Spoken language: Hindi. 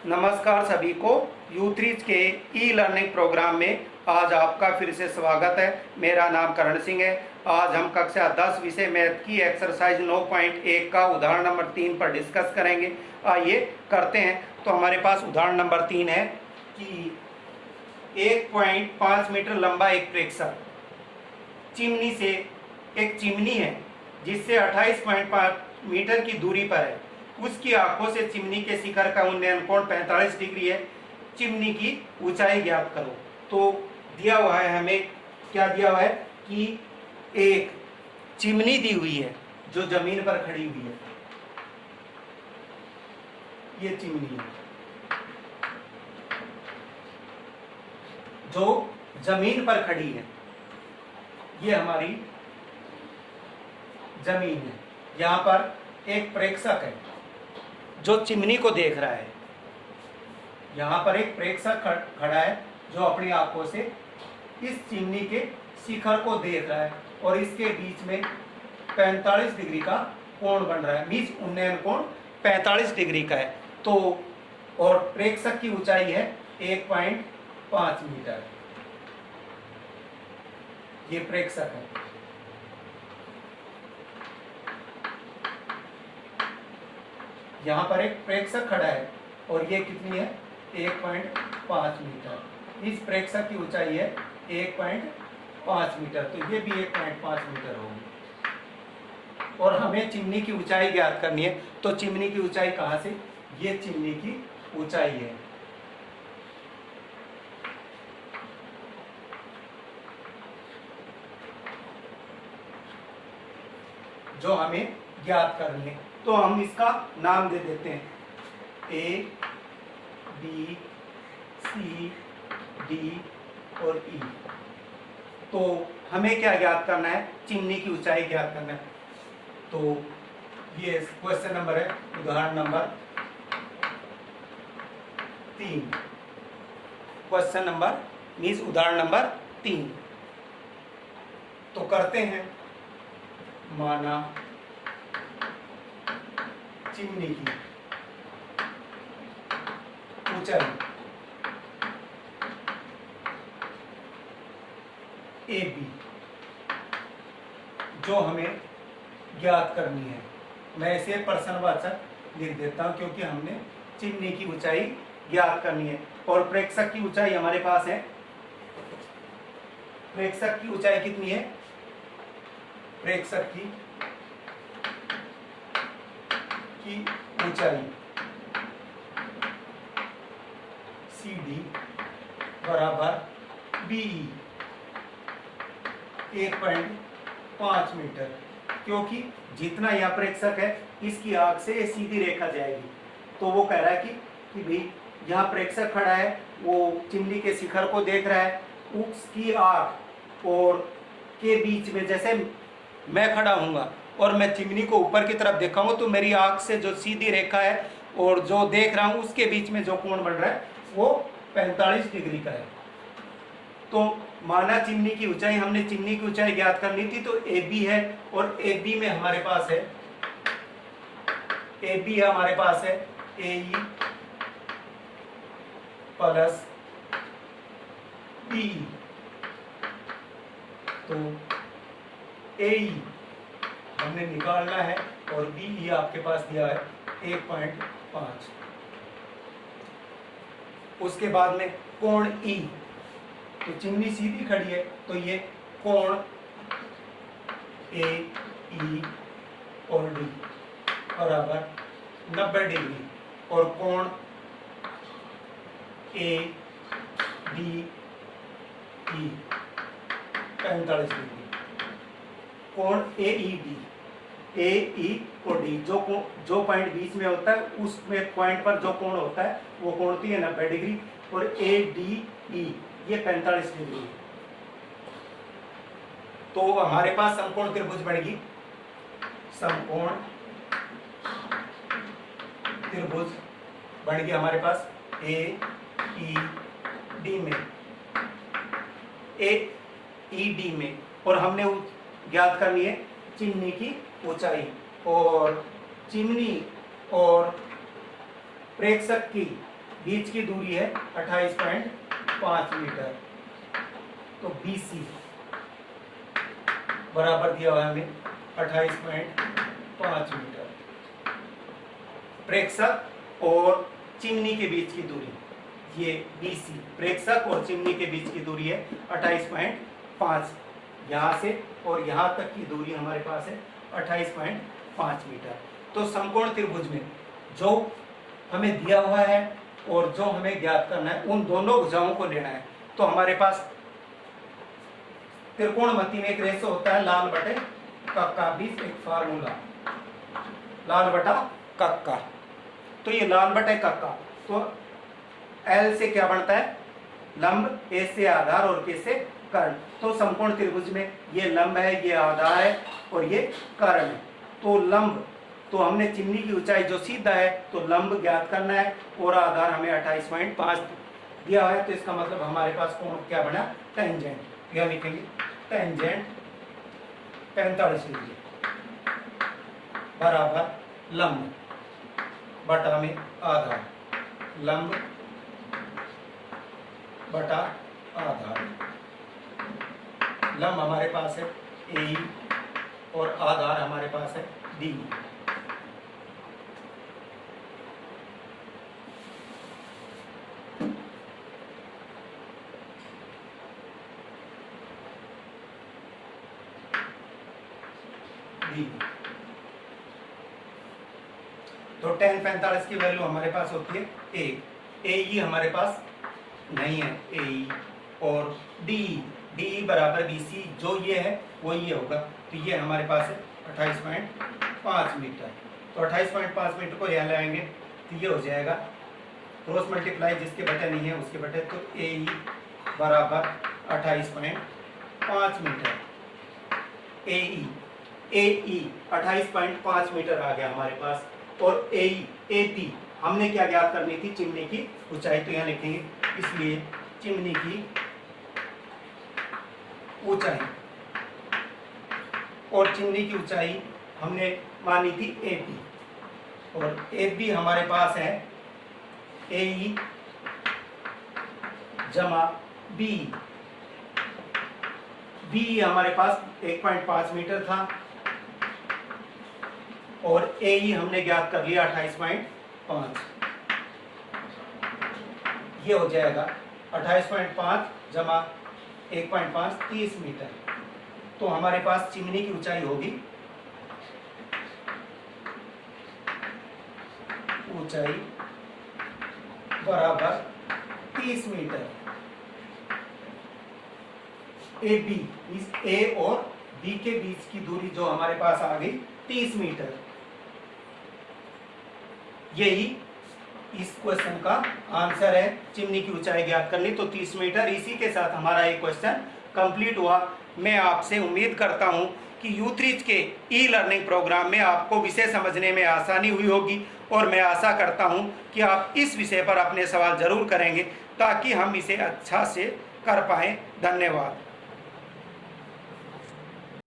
नमस्कार सभी को U3 के ई लर्निंग प्रोग्राम में आज आपका फिर से स्वागत है। मेरा नाम करण सिंह है। आज हम कक्षा 10 विषय मैथ की एक्सरसाइज 9.1 का उदाहरण नंबर 3 पर डिस्कस करेंगे। आइए करते हैं। तो हमारे पास उदाहरण नंबर 3 है कि 1.5 मीटर लंबा एक प्रेक्षक चिमनी से एक चिमनी है जिससे 28.5 मीटर की दूरी पर है। उसकी आंखों से चिमनी के शिखर का उन्नयन कोण 45 डिग्री है। चिमनी की ऊंचाई ज्ञात करो। तो दिया हुआ है, हमें क्या दिया हुआ है कि एक चिमनी दी हुई है जो जमीन पर खड़ी हुई है। ये चिमनी है जो जमीन पर खड़ी है। ये हमारी जमीन है। यहां पर एक प्रेक्षक है जो चिमनी को देख रहा है। यहां पर एक प्रेक्षक खड़ा है जो अपनी आंखों से इस चिमनी के शिखर को देख रहा है और इसके बीच में 45 डिग्री का कोण बन रहा है। मीन्स उन्नयन कोण 45 डिग्री का है। तो और प्रेक्षक की ऊंचाई है 1.5 मीटर। ये प्रेक्षक है। यहाँ पर एक प्रेक्षक खड़ा है और ये कितनी है 1.5 मीटर। इस प्रेक्षक की ऊंचाई है 1.5 मीटर। तो ये भी 1.5 मीटर होगी। और हमें चिमनी की ऊंचाई ज्ञात करनी है। तो चिमनी की ऊंचाई कहाँ से? ये चिमनी की ऊंचाई है। जो हमें ज्ञात करनी है। तो हम इसका नाम दे देते हैं A, B, C, D और E। तो हमें क्या ज्ञात करना है? चिमनी की ऊंचाई ज्ञात करना है। तो ये क्वेश्चन नंबर है, उदाहरण नंबर 3। क्वेश्चन नंबर मीन्स उदाहरण नंबर 3। तो करते हैं। माना चिमनी की ऊंचाई AB जो हमें ज्ञात करनी है। मैं इसे प्रश्नवाचक लिख देता हूं क्योंकि हमने चिमनी की ऊंचाई ज्ञात करनी है। और प्रेक्षक की ऊंचाई हमारे पास है। प्रेक्षक की ऊंचाई कितनी है? प्रेक्षक की ऊंचाई CD बराबर BE 1.5 मीटर। क्योंकि जितना यहाँ प्रेक्षक है इसकी आंख से ये सीधी रेखा जाएगी। तो वो कह रहा है कि भाई यहाँ प्रेक्षक खड़ा है, वो चिमनी के शिखर को देख रहा है। उसकी आंख और के बीच में, जैसे मैं खड़ा हूँगा और मैं चिमनी को ऊपर की तरफ देखूंगा तो मेरी आंख से जो सीधी रेखा है और जो देख रहा हूं उसके बीच में जो कोण बन रहा है वो 45 डिग्री का है। तो माना चिमनी की ऊंचाई, हमने चिमनी की ऊंचाई ज्ञात करनी थी। तो AB है और AB में हमारे पास है AB हमारे पास है AE प्लस BE। तो AE हमने निकालना है और BE आपके पास दिया है 1.5। उसके बाद में कोण E। तो चिमनी सीधी खड़ी है तो ये कोण AE और D बराबर 90 डिग्री और कोण ADE 45 डिग्री। कोण AE और D जो पॉइंट बीच में होता है उसमें पॉइंट पर जो कोण होता है वो कोण होती है 90 डिग्री और ADE ये 45 डिग्री। तो हमारे पास समकोण त्रिभुज बनेगी। समकोण त्रिभुज बनेगी हमारे पास AED में और हमने ज्ञात करनी है चिमनी की ऊंचाई। और चिमनी और प्रेक्षक की बीच की दूरी है 28.5 मीटर। तो BC बराबर दिया हुआ है हमें 28.5 मीटर। प्रेक्षक और चिमनी के बीच की दूरी, ये BC प्रेक्षक और चिमनी के बीच की दूरी है 28.5, यहाँ से और यहाँ तक की दूरी हमारे पास है 28.5 मीटर। तो समकोण त्रिभुज में जो हमें दिया हुआ है और जो हमें ज्ञात करना है उन दोनों भुजाओं को लेना है। तो हमारे पास त्रिकोणमिति में एक रेशो होता है लाल बटे कक्का, बीच एक फार्मूला लाल बटा कक्का। तो ये लाल बटे कक्का, तो L से क्या बनता है लंब, A से आधार और K से कर्ण। तो समकोण त्रिभुज में ये लंब है, ये आधार है और ये कर्ण है। तो लंब, तो हमने चिमनी की ऊंचाई जो सीधा है तो लंब ज्ञात करना है और आधार हमें 28.5 दिया है। तो इसका मतलब हमारे पास कोण क्या बना टेंजेंट, क्या लिखेंगे टेंजेंट 45 डिग्री बराबर लंब बटा में आधार, लंब बटा आधार। लंब हमारे पास है ए और आधार हमारे पास है डी। तो tan 45 की वैल्यू हमारे पास होती है ए हमारे पास नहीं है ए, और डी बराबर BC, जो ये है वो ये होगा। तो ये हमारे पास है 28.5 मीटर। तो 28.5 मीटर को यहाँ लाएंगे तो ये हो जाएगा क्रॉस मल्टीप्लाई, जिसके बटे नहीं है उसके बटे। तो ए बराबर 28.5 मीटर। ए 28.5 मीटर आ गया हमारे पास। और AP हमने क्या ज्ञात करनी थी चिमनी की ऊंचाई, तो यहाँ लिखेंगे इसलिए चिमनी की ऊंचाई, और चिमनी की ऊंचाई हमने मानी थी AP, और AB हमारे पास है AE जमा B हमारे पास 1.5 मीटर था और AE हमने ज्ञात कर लिया 28.5। ये हो जाएगा 28.5 जमा 1.5 30 मीटर। तो हमारे पास चिमनी की ऊंचाई होगी, ऊंचाई बराबर 30 मीटर। AB, इस A और B के बीच की दूरी जो हमारे पास आ गई 30 मीटर। यही इस क्वेश्चन का आंसर है, चिमनी की ऊंचाई ज्ञात करनी तो 30 मीटर। इसी के साथ हमारा ये क्वेश्चन कंप्लीट हुआ। मैं आपसे उम्मीद करता हूं कि U3 के ई लर्निंग प्रोग्राम में आपको विषय समझने में आसानी हुई होगी, और मैं आशा करता हूं कि आप इस विषय पर अपने सवाल जरूर करेंगे ताकि हम इसे अच्छा से कर पाएं। धन्यवाद।